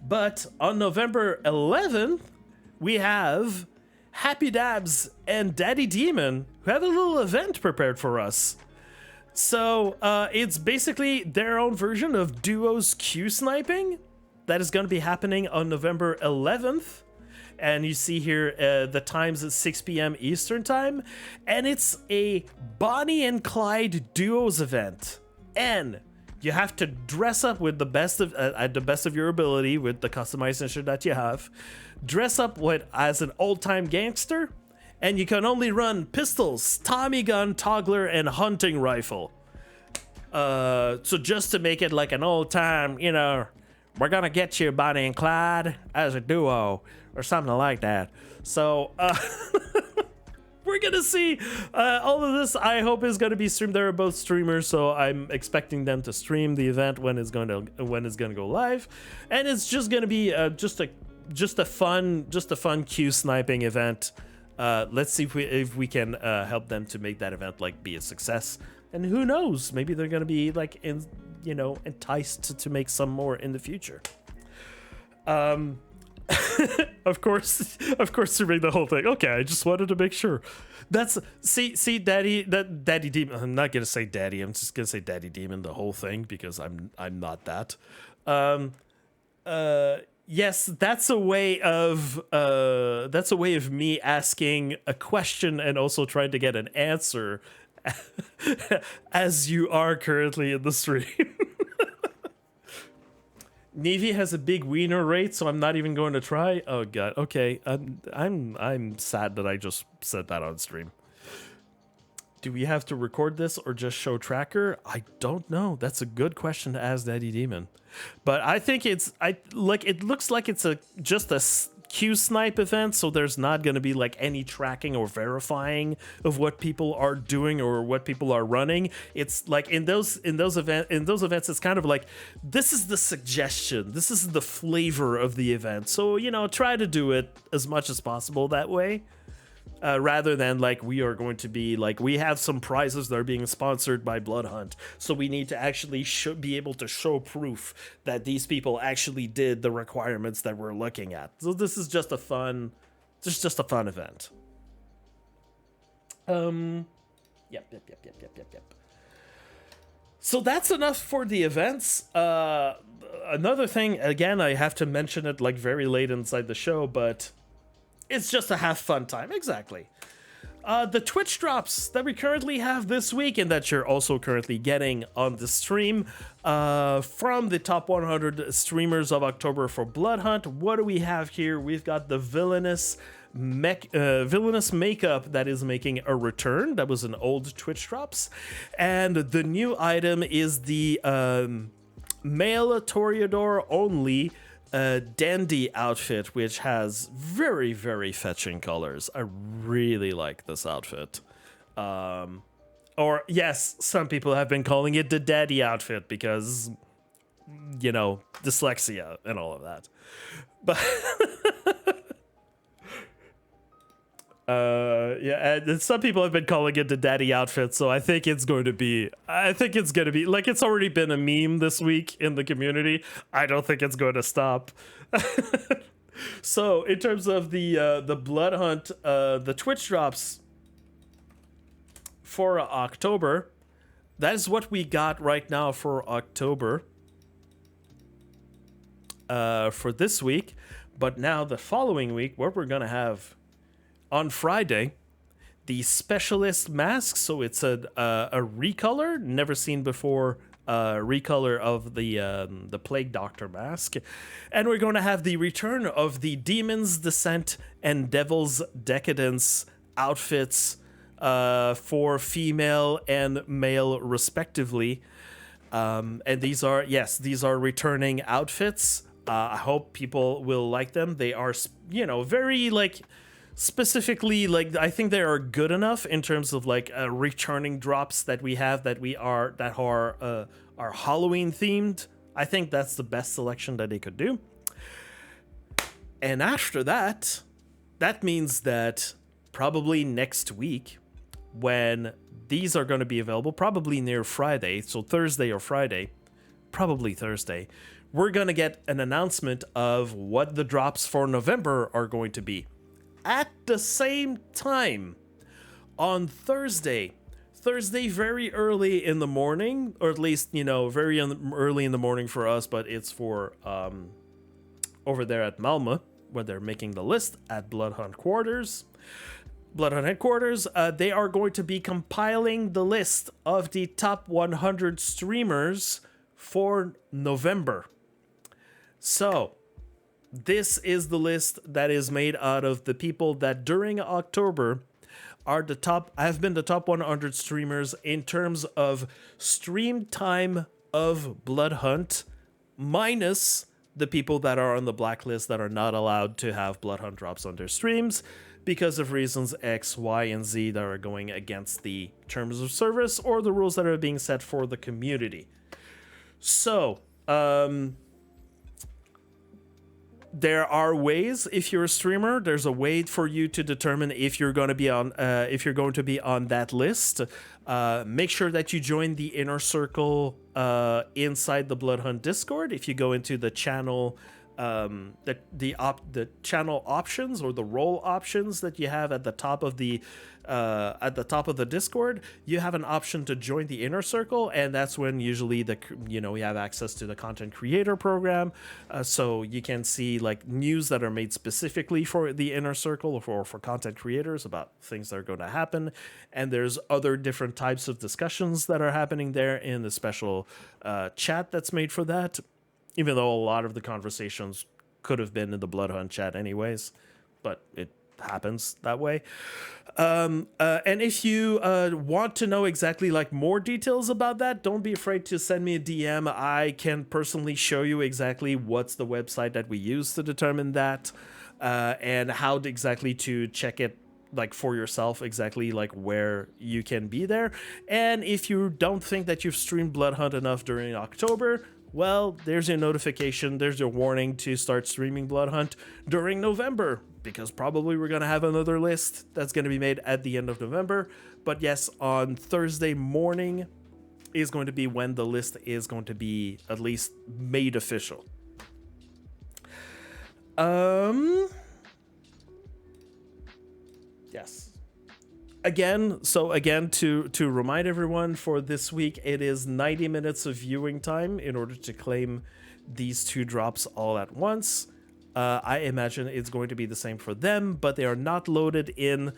Speaker 1: But on November 11th, we have HappyDabs and DaddyDemon who have a little event prepared for us. So it's basically their own version of duos Q sniping that is going to be happening on November 11th. And you see here the times at 6 p.m. Eastern time. And it's a Bonnie and Clyde duos event. And you have to dress up with the best of at the best of your ability with the customization that you have. Dress up as an old-time gangster. And you can only run pistols, Tommy gun, toggler, and hunting rifle. So just to make it like an old-time, you know, we're gonna get you Bonnie and Clyde as a duo. Or something like that. So we're gonna see all of this. I hope is gonna be streamed. They're both streamers, so I'm expecting them to stream the event when it's gonna go live, and it's just gonna be just a fun Q sniping event. Let's see if we can help them to make that event like be a success. And who knows? Maybe they're gonna be like enticed to make some more in the future. Of course to make the whole thing. Okay, I just wanted to make sure. That's DaddyDemon. I'm not gonna say Daddy. I'm just gonna say DaddyDemon the whole thing because I'm not that. Yes, that's a way of me asking a question and also trying to get an answer, as you are currently in the stream. Nevi has a big wiener rate, so I'm not even going to try. Oh god. Okay, I'm sad that I just said that on stream. Do we have to record this or just show tracker? I don't know. That's a good question to ask DaddyDemon. But I think it looks like it's just a Snipe event, so there's not going to be like any tracking or verifying of what people are doing or what people are running. It's like in those events, it's kind of like, this is the suggestion, this is the flavor of the event. So, you know, try to do it as much as possible that way. Rather than like, we are going to be like, we have some prizes that are being sponsored by Bloodhunt, so we need to actually be able to show proof that these people actually did the requirements that we're looking at. So this is just a fun event. Yep. So that's enough for the events. Another thing, again, I have to mention it like very late inside the show, but it's just a have fun time. Exactly. The Twitch drops that we currently have this week and that you're also currently getting on the stream from the top 100 streamers of October for Bloodhunt. What do we have here? We've got the Villainous Make-up that is making a return. That was an old Twitch drops. And the new item is the male Toreador only dandy outfit, which has very, very fetching colors. I really like this outfit. Or yes, some people have been calling it the daddy outfit because, you know, dyslexia and all of that. But yeah, and some people have been calling it the daddy outfit, so I think it's going to be like, it's already been a meme this week in the community. I don't think it's going to stop. So in terms of the Bloodhunt, the Twitch drops for October, that is what we got right now for October for this week. But now the following week, what we're gonna have on Friday, the Specialist mask. So it's a recolor, never seen before, recolor of the Plague Doctor mask. And we're going to have the return of the Demon's Descent and Devil's Decadence outfits for female and male respectively. And these are returning outfits. I hope people will like them. They are, you know, very like, specifically, like, I think they are good enough in terms of like returning drops that we have that are Halloween themed. I think that's the best selection that they could do. And after that, that means that probably next week, when these are going to be available, probably near Friday, so Thursday or Friday, probably Thursday, we're going to get an announcement of what the drops for November are going to be. At the same time, on Thursday very early in the morning, or at least, you know, very early in the morning for us, but it's for over there at Malmö, where they're making the list at Bloodhunt headquarters, they are going to be compiling the list of the top 100 streamers for November. So this is the list that is made out of the people that during October have been the top 100 streamers in terms of stream time of Bloodhunt, minus the people that are on the blacklist that are not allowed to have Bloodhunt drops on their streams because of reasons X, Y, and Z that are going against the terms of service or the rules that are being set for the community. So, there are ways, if you're a streamer, there's a way for you to determine if you're going to be on that list. Make sure that you join the inner circle inside the Bloodhunt Discord. If you go into the channel, the channel options or the role options that you have at the top of the Discord, you have an option to join the inner circle, and that's when usually we have access to the content creator program, so you can see like news that are made specifically for the inner circle or for content creators about things that are going to happen, and there's other different types of discussions that are happening there in the special chat that's made for that, even though a lot of the conversations could have been in the Bloodhunt chat anyways, but it happens that way. And if you want to know exactly like more details about that, don't be afraid to send me a DM. I can personally show you exactly what's the website that we use to determine that. and how exactly to check it like for yourself, exactly like where you can be there. And if you don't think that you've streamed Bloodhunt enough during October, well, there's your notification, there's your warning to start streaming Bloodhunt during November, because probably we're gonna have another list that's gonna be made at the end of November. But yes, on Thursday morning is going to be when the list is going to be at least made official. Yes. Again, to remind everyone, for this week, it is 90 minutes of viewing time in order to claim these 2 drops all at once. I imagine it's going to be the same for them, but they are not loaded in.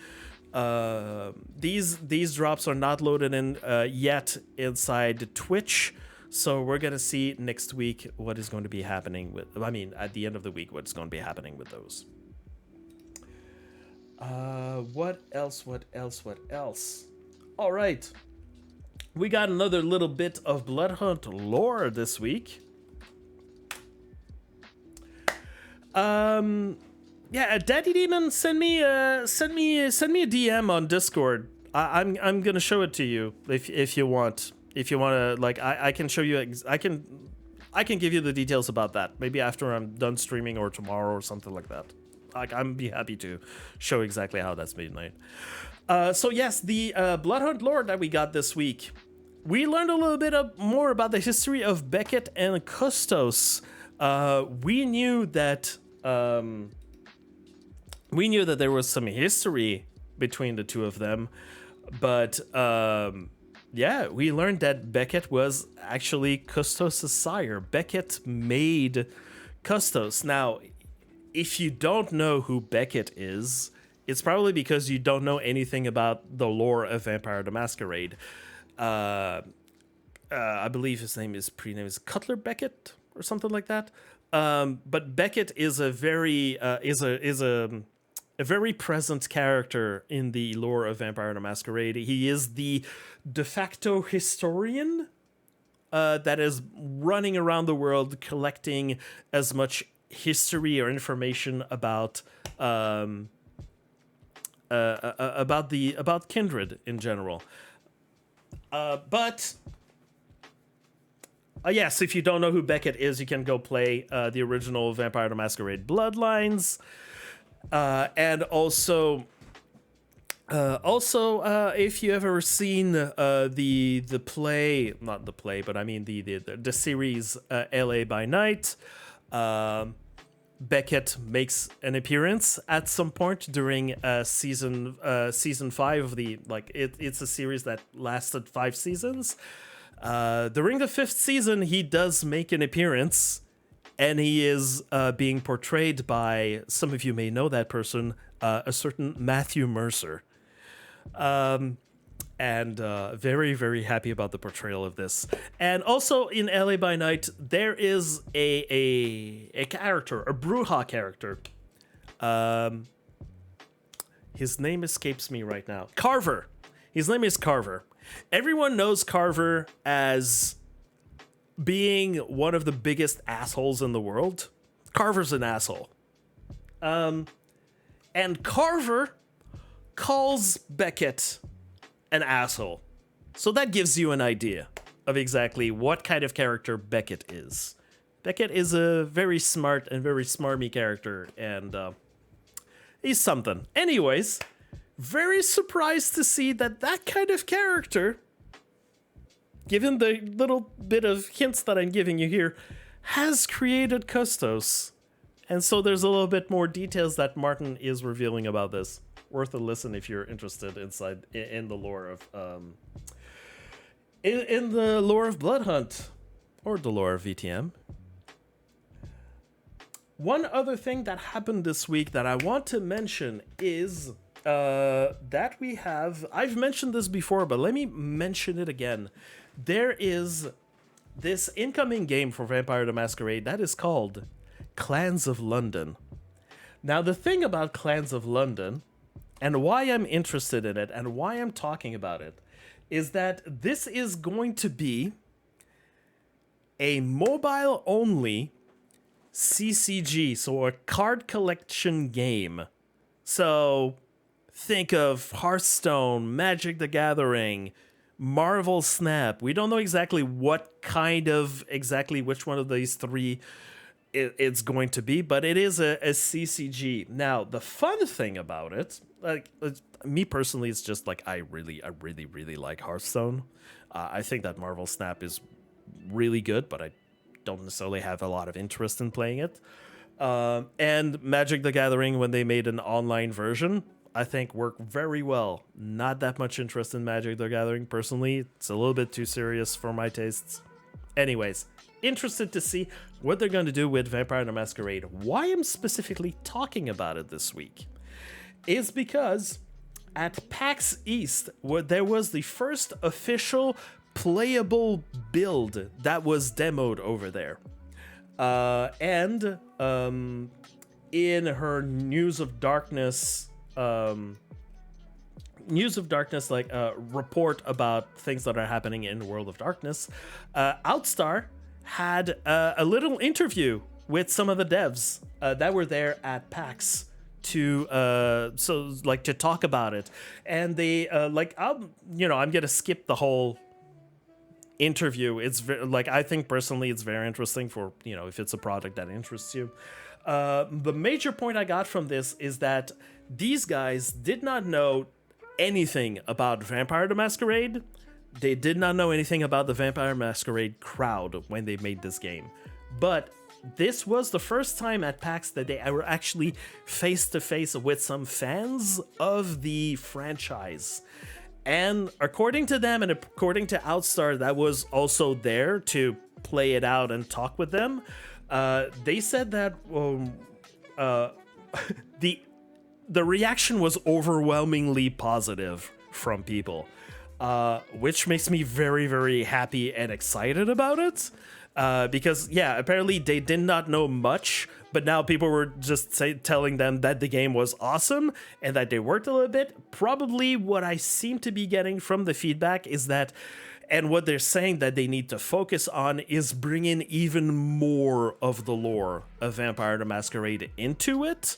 Speaker 1: These drops are not loaded in yet inside Twitch. So we're going to see next week what is going to be happening with, at the end of the week, what's going to be happening with those. What else? All right. We got another little bit of Bloodhunt lore this week. Yeah, DaddyDemon, send me a DM on Discord. I'm gonna show it to you if you want. If you wanna, like, I can show you. I can give you the details about that. Maybe after I'm done streaming or tomorrow or something like that. Like, I'm be happy to show exactly how that's made. So yes, the Bloodhunt lore that we got this week. We learned a little bit more about the history of Beckett and Custos. We knew that there was some history between the two of them, but yeah, we learned that Beckett was actually Custos' sire. Beckett made Custos. Now, if you don't know who Beckett is, it's probably because you don't know anything about the lore of Vampire the Masquerade. I believe his name is Cutler Beckett or something like that. But Beckett is a very very present character in the lore of Vampire the Masquerade. He is the de facto historian that is running around the world collecting as much history or information about Kindred in general. But yes, if you don't know who Beckett is, you can go play the original Vampire the Masquerade Bloodlines. And also, if you ever seen the play, not the play, but I mean the series LA by Night, Beckett makes an appearance at some point during season 5 of the, like, it's a series that lasted 5 seasons. During the 5th season, he does make an appearance, and he is being portrayed by, some of you may know that person, a certain Matthew Mercer. And very, very happy about the portrayal of this. And also in LA by Night, there is a character, a Bruja character. His name escapes me right now. Carver. His name is Carver. Everyone knows Carver as being one of the biggest assholes in the world. Carver's an asshole. And Carver calls Beckett an asshole. So that gives you an idea of exactly what kind of character Beckett is. Beckett is a very smart and very smarmy character, and he's something. Anyways, very surprised to see that kind of character, given the little bit of hints that I'm giving you here, has created Custos. And so there's a little bit more details that Martin is revealing about this. Worth a listen if you're interested in the lore of in the lore of Bloodhunt, or the lore of VTM. One other thing that happened this week that I want to mention is that we have, I've mentioned this before, but let me mention it again. There is this incoming game for Vampire the Masquerade that is called Clans of London. Now, the thing about Clans of London, and why I'm interested in it, and why I'm talking about it, is that this is going to be a mobile-only CCG, so a card collection game. So think of Hearthstone, Magic the Gathering, Marvel Snap. We don't know exactly what kind of, exactly which one of these three it's going to be, but it is a CCG. Now, the fun thing about it, like me personally, it's just like I really like Hearthstone. I think that Marvel Snap is really good, but I don't necessarily have a lot of interest in playing it. And Magic the Gathering, when they made an online version, I think worked very well. Not that much interest in Magic the Gathering personally. It's a little bit too serious for my tastes. Anyways, interested to see what they're going to do with Vampire the Masquerade. Why I'm specifically talking about it this week is because at PAX East, where there was the first official playable build that was demoed over there. And in her News of Darkness report about things that are happening in the World of Darkness, Outstar had a little interview with some of the devs that were there at PAX to talk about it. And they I'm gonna skip the whole interview. It's I think personally it's very interesting for, if it's a product that interests you. The major point I got from this is that these guys did not know anything about Vampire the Masquerade. They did not know anything about the Vampire Masquerade crowd when they made this game. But this was the first time at PAX that they were actually face to face with some fans of the franchise. And according to them and according to Outstar, that was also there to play it out and talk with them. They said that the reaction was overwhelmingly positive from people, which makes me very, very happy and excited about it. Because, yeah, apparently they did not know much, but now people were just telling them that the game was awesome and that they worked a little bit. Probably what I seem to be getting from the feedback is that, and what they're saying that they need to focus on, is bringing even more of the lore of Vampire the Masquerade into it.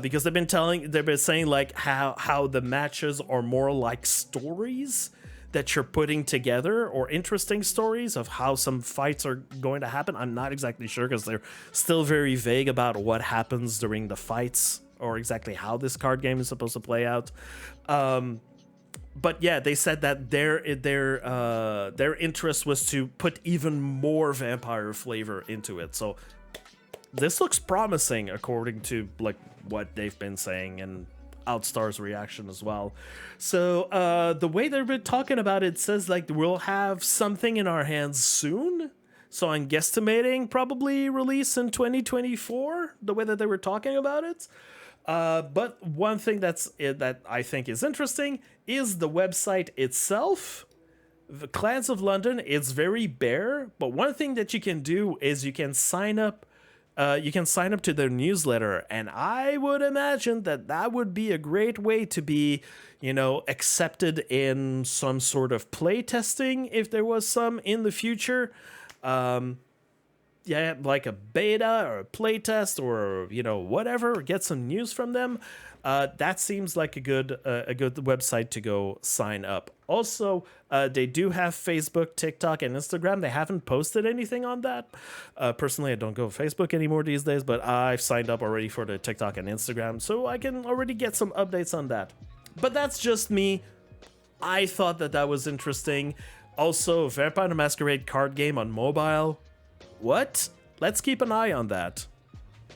Speaker 1: Because they've been saying like how the matches are more like stories that you're putting together, or interesting stories of how some fights are going to happen. I'm not exactly sure because they're still very vague about what happens during the fights or exactly how this card game is supposed to play out. But yeah, they said that their interest was to put even more vampire flavor into it. So this looks promising according to like what they've been saying and Outstar's reaction as well. So the way they've been talking about it says like we'll have something in our hands soon. So I'm guesstimating probably release in 2024, the way that they were talking about it. But one thing that I think is interesting is the website itself. The Clans of London, it's very bare, but one thing that you can do is you can sign up. You can sign up to their newsletter, and I would imagine that would be a great way to be, accepted in some sort of play testing if there was some in the future. Yeah, like a beta or a play test or whatever. Get some news from them. That seems like a good website to go sign up. Also, they do have Facebook, TikTok, and Instagram. They haven't posted anything on that. Personally, I don't go Facebook anymore these days, but I've signed up already for the TikTok and Instagram, so I can already get some updates on that. But that's just me. I thought that was interesting. Also, Vampire the Masquerade card game on mobile. What? Let's keep an eye on that.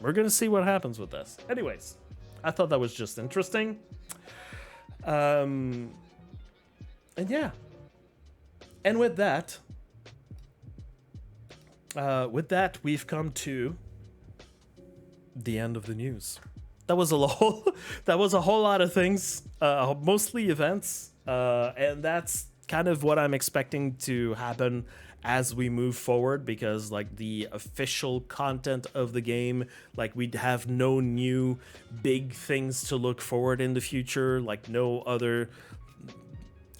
Speaker 1: We're gonna see what happens with this. Anyways, I thought that was just interesting. And yeah. And with that, we've come to the end of the news. That was a whole lot of things, mostly events, and that's kind of what I'm expecting to happen as we move forward, because like the official content of the game, like we'd have no new big things to look forward in the future, like no other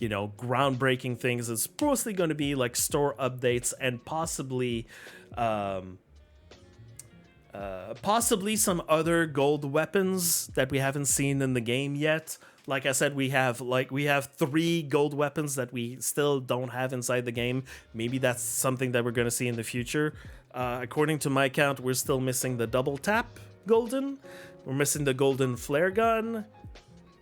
Speaker 1: groundbreaking things. It's mostly going to be like store updates and possibly Possibly some other gold weapons that we haven't seen in the game yet. Like I said, we have 3 gold weapons that we still don't have inside the game. Maybe that's something that we're going to see in the future. According to my count, we're still missing the double tap golden. We're missing the golden flare gun.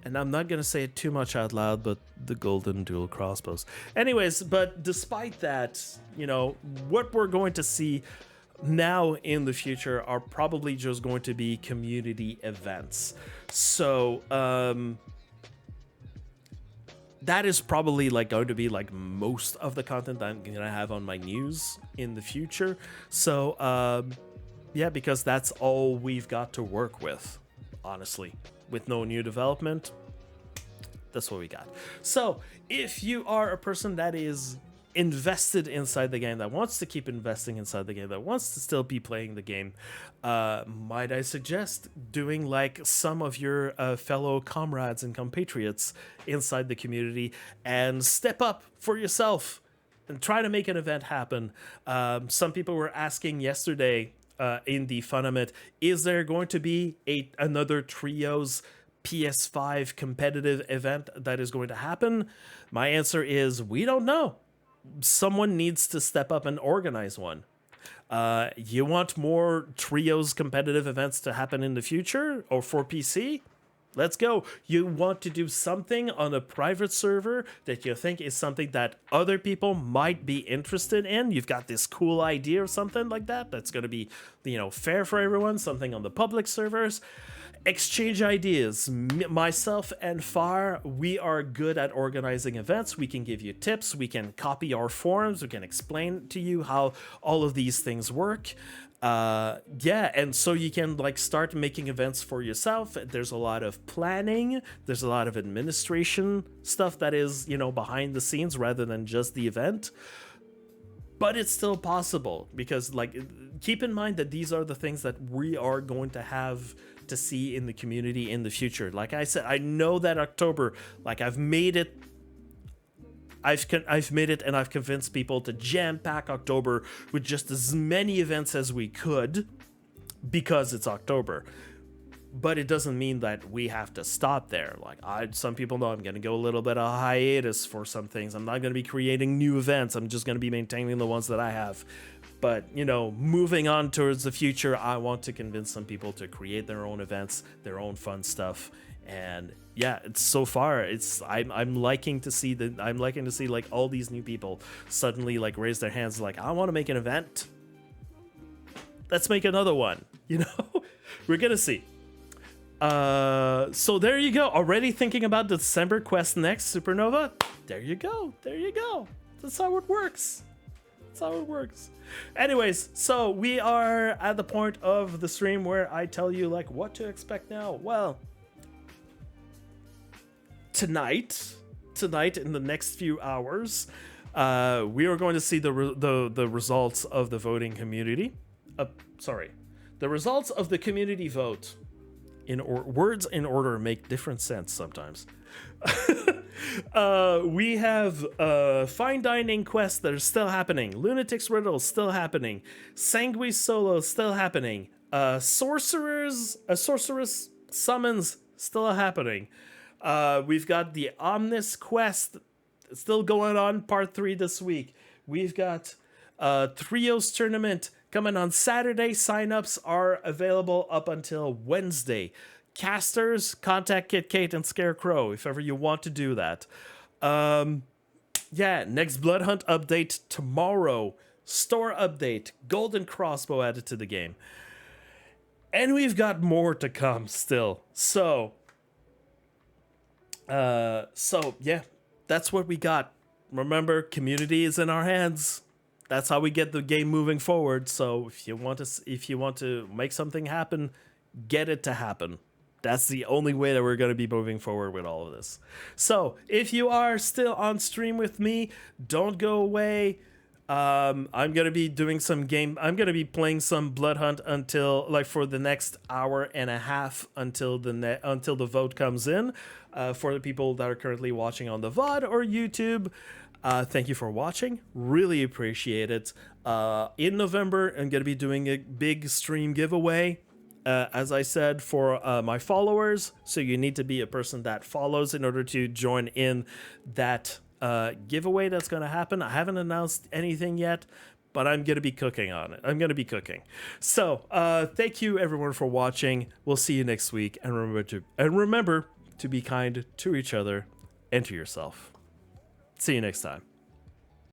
Speaker 1: And I'm not going to say it too much out loud, but the golden dual crossbows. Anyways, but despite that, you know, what we're going to see now in the future are probably just going to be community events. So, that is probably like going to be like most of the content that I'm gonna have on my news in the future. So yeah, because that's all we've got to work with, honestly. With no new development, that's what we got. So if you are a person that is invested inside the game, that wants to keep investing inside the game, that wants to still be playing the game, might I suggest doing like some of your fellow comrades and compatriots inside the community and step up for yourself and try to make an event happen. Some people were asking yesterday in the FUNament, is there going to be another Trios PS5 competitive event that is going to happen? My answer is we don't know. Someone needs to step up and organize one. You want more Trios competitive events to happen in the future or for PC? Let's go. You want to do something on a private server that you think is something that other people might be interested in? You've got this cool idea or something like that that's going to be, you know, fair for everyone, something on the public servers. Exchange ideas. Myself and Fahr, we are good at organizing events. We can give you tips. We can copy our forums. We can explain to you how all of these things work. Yeah, and so you can like start making events for yourself. There's a lot of planning. There's a lot of administration stuff that is, you know, behind the scenes rather than just the event. But it's still possible because, like, keep in mind that these are the things that we are going to have to see in the community in the future. Like I said, I know that October, like I've made it and I've convinced people to jam pack October with just as many events as we could because it's October. But it doesn't mean that we have to stop there. Like some people know I'm going to go a little bit of a hiatus for some things. I'm not going to be creating new events. I'm just going to be maintaining the ones that I have. But, you know, moving on towards the future, I want to convince some people to create their own events, their own fun stuff. And yeah, it's so far I'm liking to see like all these new people suddenly like raise their hands like, I want to make an event. Let's make another one. You know, we're going to see. So there you go. Already thinking about the December quest next, Supernova? There you go. There you go. That's how it works. That's how it works. Anyways, so we are at the point of the stream where I tell you like what to expect now. Well, tonight in the next few hours, we are going to see the results of the voting community. The results of the community vote. Words in order make different sense sometimes. We have fine dining quests that are still happening. Lunatic's Riddles still happening. Sanguine Solos still happening. Sorcerous summons still happening. We've got the Omnis quest still going on, part 3 this week. We've got Trios tournament coming on Saturday. Signups are available up until Wednesday. Casters, contact Kate and Scarecrow if ever you want to do that. Yeah, next Bloodhunt update tomorrow. Store update. Golden crossbow added to the game. And we've got more to come still. So yeah, that's what we got. Remember, community is in our hands. That's how we get the game moving forward. So if you want to make something happen, get it to happen. That's the only way that we're going to be moving forward with all of this. So if you are still on stream with me, don't go away. I'm going to be doing some game. I'm going to be playing some Bloodhunt until like for the next hour and a half until the vote comes in. For the people that are currently watching on the VOD or YouTube. Thank you for watching. Really appreciate it. In November, I'm going to be doing a big stream giveaway. As I said, for my followers. So you need to be a person that follows in order to join in that giveaway that's going to happen. I haven't announced anything yet, but I'm going to be cooking on it. I'm going to be cooking. So thank you everyone for watching. We'll see you next week. And remember to be kind to each other and to yourself. See you next time.